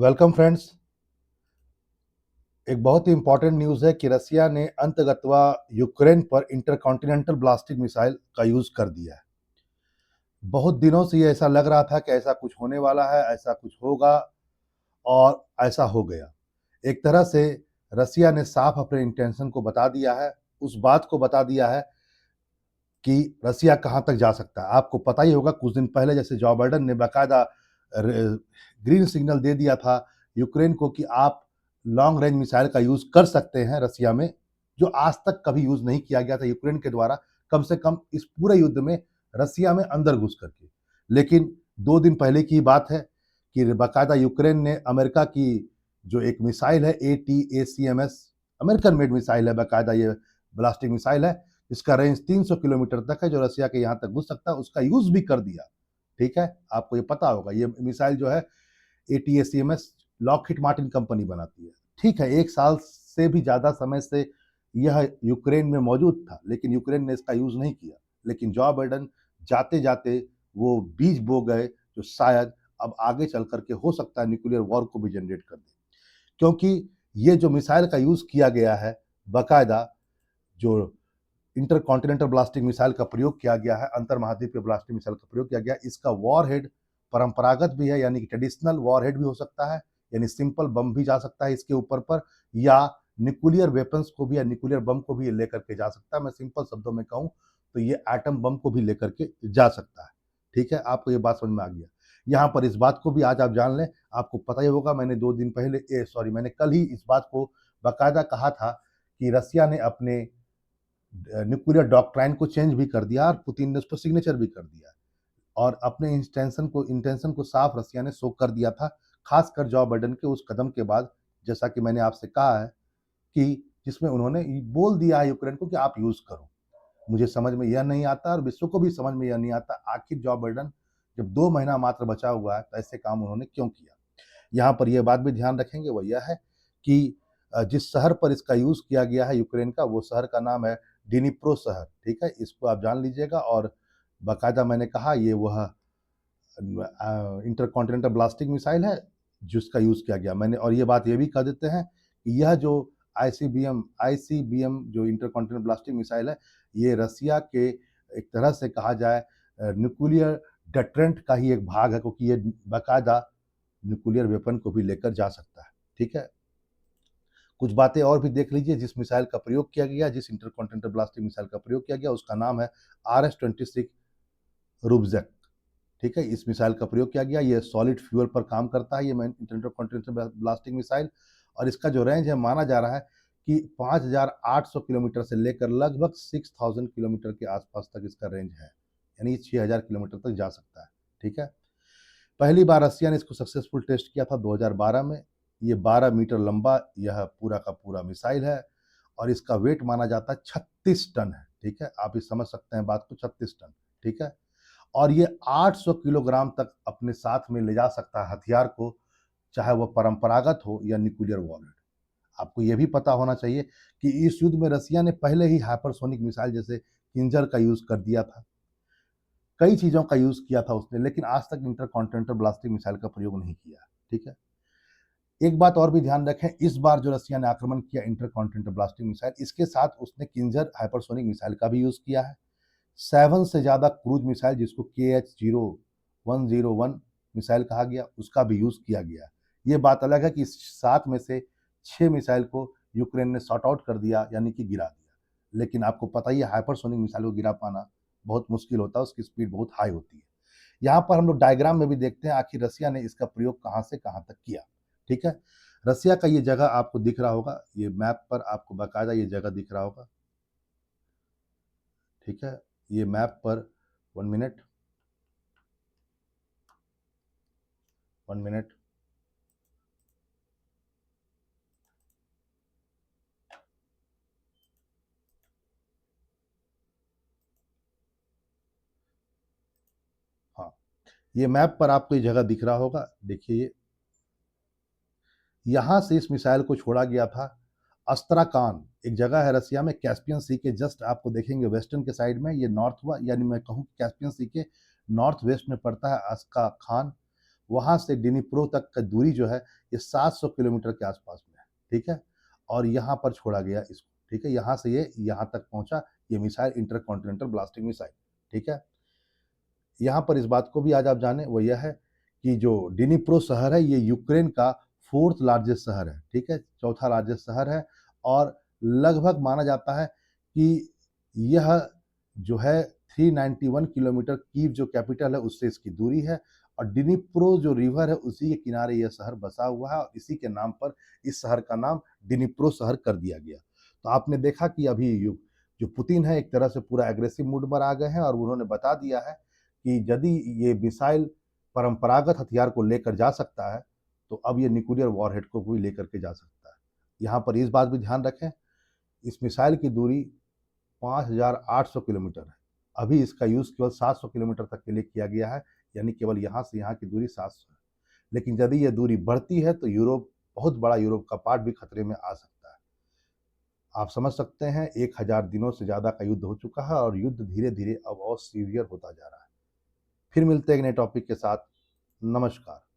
Welcome friends. एक बहुत ही important news है कि रसिया ने अंततः यूक्रेन पर इंटरकॉन्टिनेंटल ब्लास्टिक मिसाइल का यूज़ कर दिया है। बहुत दिनों से ये ऐसा लग रहा था कि ऐसा कुछ होने वाला है, ऐसा कुछ होगा और ऐसा हो गया। एक तरह से रसिया ने साफ अपने इंटेंशन को बता दिया है, उस बात को बता दिया है कि रसिया कहाँ तक जा सकता है। आपको पता ही होगा कुछ दिन पहले जैसे जो बाइडेन ने बाकायदा ग्रीन सिग्नल दे दिया था यूक्रेन को कि आप लॉन्ग रेंज मिसाइल का यूज़ कर सकते हैं रसिया में, जो आज तक कभी यूज़ नहीं किया गया था यूक्रेन के द्वारा, कम से कम इस पूरे युद्ध में रसिया में अंदर घुस करके। लेकिन 2 दिन पहले की बात है कि बाकायदा यूक्रेन ने अमेरिका की जो एक मिसाइल है ATACMS, अमेरिकन मेड मिसाइल है, बाकायदा ये ब्लास्टिक मिसाइल है, इसका रेंज 300 किलोमीटर तक है, जो रसिया के यहाँ तक घुस सकता है, उसका यूज़ भी कर दिया। ठीक है, आपको ये पता होगा ये मिसाइल जो है ATACMS लॉकहीड मार्टिन कंपनी बनाती है। ठीक है, 1 साल से भी ज़्यादा समय से यह यूक्रेन में मौजूद था, लेकिन यूक्रेन ने इसका यूज़ नहीं किया। लेकिन जो बाइडेन जाते-जाते वो बीज बो गए, जो शायद अब आगे चल कर के हो सकता है न्यूक्लियर वॉर को भी जनरेट कर दे। क्योंकि ये जो मिसाइल का यूज़ किया गया है, बाकायदा जो इंटरकॉन्टिनेंटल ब्लास्टिक मिसाइल का प्रयोग किया गया है, अंतर महाद्वीपीय ब्लास्टिक मिसाइल का प्रयोग किया गया है। इसका वॉरहेड परंपरागत भी है, यानी कि ट्रेडिशनल वॉरहेड भी हो सकता है, यानी सिंपल बम भी जा सकता है इसके ऊपर पर, या न्यूक्लियर वेपन्स को भी या न्यूक्लियर बम को भी ये लेकर के जा सकता है। मैं सिंपल शब्दों में कहूँ तो ये एटम बम को भी लेकर के जा सकता है। ठीक है, आपको ये बात समझ में आ गया। यहाँ पर इस बात को भी आज आप जान लें, आपको पता ही होगा मैंने 2 दिन पहले मैंने कल ही इस बात को बाकायदा कहा था कि रसिया ने अपने न्यूक्लियर डॉक्ट्राइन को चेंज भी कर दिया और पुतिन ने उस पर सिग्नेचर भी कर दिया और अपने इंटेंशन को साफ रसिया ने शो कर दिया था, खासकर जो बाइडेन के उस कदम के बाद, जैसा कि मैंने आपसे कहा है कि जिसमें उन्होंने बोल दिया है यूक्रेन को कि आप यूज करो। मुझे समझ में यह नहीं आता और विश्व को भी समझ में यह नहीं आता, आखिर जो बाइडेन जब 2 महीना मात्र बचा हुआ है तो ऐसे काम उन्होंने क्यों किया। यहाँ पर यह बात भी ध्यान रखेंगे, वो यह है कि जिस शहर पर इसका यूज़ किया गया है यूक्रेन का, वो शहर का नाम है डिनिप्रो शहर। ठीक है, इसको आप जान लीजिएगा। और बाकायदा मैंने कहा ये वह इंटरकॉन्टिनेंटल ब्लास्टिक मिसाइल है जिसका यूज़ किया गया। मैंने और ये बात ये भी कह देते हैं कि यह जो आईसीबीएम जो इंटरकॉन्टिनेंटल ब्लास्टिक मिसाइल है, ये रसिया के एक तरह से कहा जाए न्यूक्लियर डेटरेंट का ही एक भाग है, क्योंकि ये बाकायदा न्यूक्लियर वेपन को भी लेकर जा सकता है। ठीक है, कुछ बातें और भी देख लीजिए। जिस मिसाइल का प्रयोग किया गया, जिस इंटरकॉन्टिनेंटल ब्लास्टिक मिसाइल का प्रयोग किया गया, उसका नाम है RS-26 रुब्जेक। ठीक है, इस मिसाइल का प्रयोग किया गया, ये सॉलिड फ्यूल पर काम करता है, ये इंटरकॉन्टिनेंटल ब्लास्टिक मिसाइल। और इसका जो रेंज है माना जा रहा है कि 5,800 किलोमीटर से लेकर लगभग 6,000 किलोमीटर के आसपास तक इसका रेंज है, यानी 6,000 किलोमीटर तक जा सकता है। ठीक है, पहली बार रसिया ने इसको सक्सेसफुल टेस्ट किया था 2012 में। ये 12 मीटर लंबा यह पूरा का पूरा मिसाइल है और इसका वेट माना जाता है 36 टन है। ठीक है, आप ये समझ सकते हैं बात को, 36 टन। ठीक है, और ये 800 किलोग्राम तक अपने साथ में ले जा सकता है हथियार को, चाहे वह परंपरागत हो या न्यूक्लियर वॉरहेड। आपको यह भी पता होना चाहिए कि इस युद्ध में रसिया ने पहले ही हाइपरसोनिक मिसाइल जैसे किंजर का यूज कर दिया था, कई चीज़ों का यूज़ किया था उसने, लेकिन आज तक इंटरकॉन्टिनेंटल ब्लास्टिक मिसाइल का प्रयोग नहीं किया। ठीक है, एक बात और भी ध्यान रखें, इस बार जो रसिया ने आक्रमण किया इंटरकॉन्टिनेंटल ब्लास्टिक मिसाइल, इसके साथ उसने किंजर हाइपरसोनिक मिसाइल का भी यूज़ किया है। 7 से ज़्यादा क्रूज मिसाइल, जिसको KH-0101 मिसाइल कहा गया, उसका भी यूज़ किया गया। ये बात अलग है कि 7 में से 6 मिसाइल को यूक्रेन ने सॉर्ट आउट कर दिया, यानी कि गिरा दिया। लेकिन आपको पता ही है हाइपरसोनिक मिसाइल को गिरा पाना बहुत मुश्किल होता है, उसकी स्पीड बहुत हाई होती है। यहाँ पर हम लोग डायग्राम में भी देखते हैं आखिर रसिया ने इसका प्रयोग कहाँ से कहाँ तक किया। ठीक है, रसिया का ये जगह आपको दिख रहा होगा, ये मैप पर आपको बाकायदा ये जगह दिख रहा होगा। ठीक है, ये मैप पर 1 मिनट 1 मिनट। हाँ, ये मैप पर आपको ये जगह दिख रहा होगा। देखिए, यहाँ से इस मिसाइल को छोड़ा गया था। अस्त्राकान एक जगह है रसिया में, कैस्पियन सी के जस्ट आपको देखेंगे वेस्टर्न के साइड में, ये नॉर्थ हुआ, यानी मैं कहूँ कैस्पियन सी के नॉर्थ वेस्ट में पड़ता है अस्का खान। वहाँ से डिनीप्रो तक का दूरी जो है ये 700 किलोमीटर के आसपास में है, ठीक है? और यहाँ पर छोड़ा गया इसको, ठीक है? यहाँ से ये यहाँ तक पहुँचा, ये मिसाइल इंटरकॉन्टिनेंटल ब्लास्टिक मिसाइल, ठीक है? यहाँ पर इस बात को भी आज आप जानें, वो यह है कि जो डिनीप्रो शहर है, ये यूक्रेन का 4th लार्जेस्ट शहर है, ठीक है? चौथा लार्जेस्ट शहर है और लगभग माना जाता है कि यह जो है 391 किलोमीटर कीव जो कैपिटल है उससे इसकी दूरी है और डिनीप्रो जो रिवर है उसी के किनारे यह शहर बसा हुआ है और इसी के नाम पर इस शहर का नाम डिनीप्रो शहर कर दिया गया। तो आपने देखा कि अभी जो पुतिन है एक तरह से पूरा एग्रेसिव मूड पर आ गए हैं और उन्होंने बता दिया है कि यदि ये मिसाइल परंपरागत हथियार को लेकर जा सकता है, तो अब ये न्यूक्लियर वॉरहेड को भी लेकर के जा सकता है। यहाँ पर इस बात भी ध्यान रखें, इस मिसाइल की दूरी 5,800 किलोमीटर है। अभी इसका यूज़ केवल 700 किलोमीटर तक के लिए किया गया है, यानी केवल यहाँ से यहाँ की दूरी 700 है। लेकिन यदि ये दूरी बढ़ती है, तो बहुत बड़ा यूरोप का पार्ट भी खतरे में आ सकता है। आप समझ सकते हैं 1000 दिनों से ज़्यादा का युद्ध हो चुका है और युद्ध धीरे-धीरे अब और सीवियर होता जा रहा है। फिर मिलते हैं एक नए टॉपिक के साथ। नमस्कार।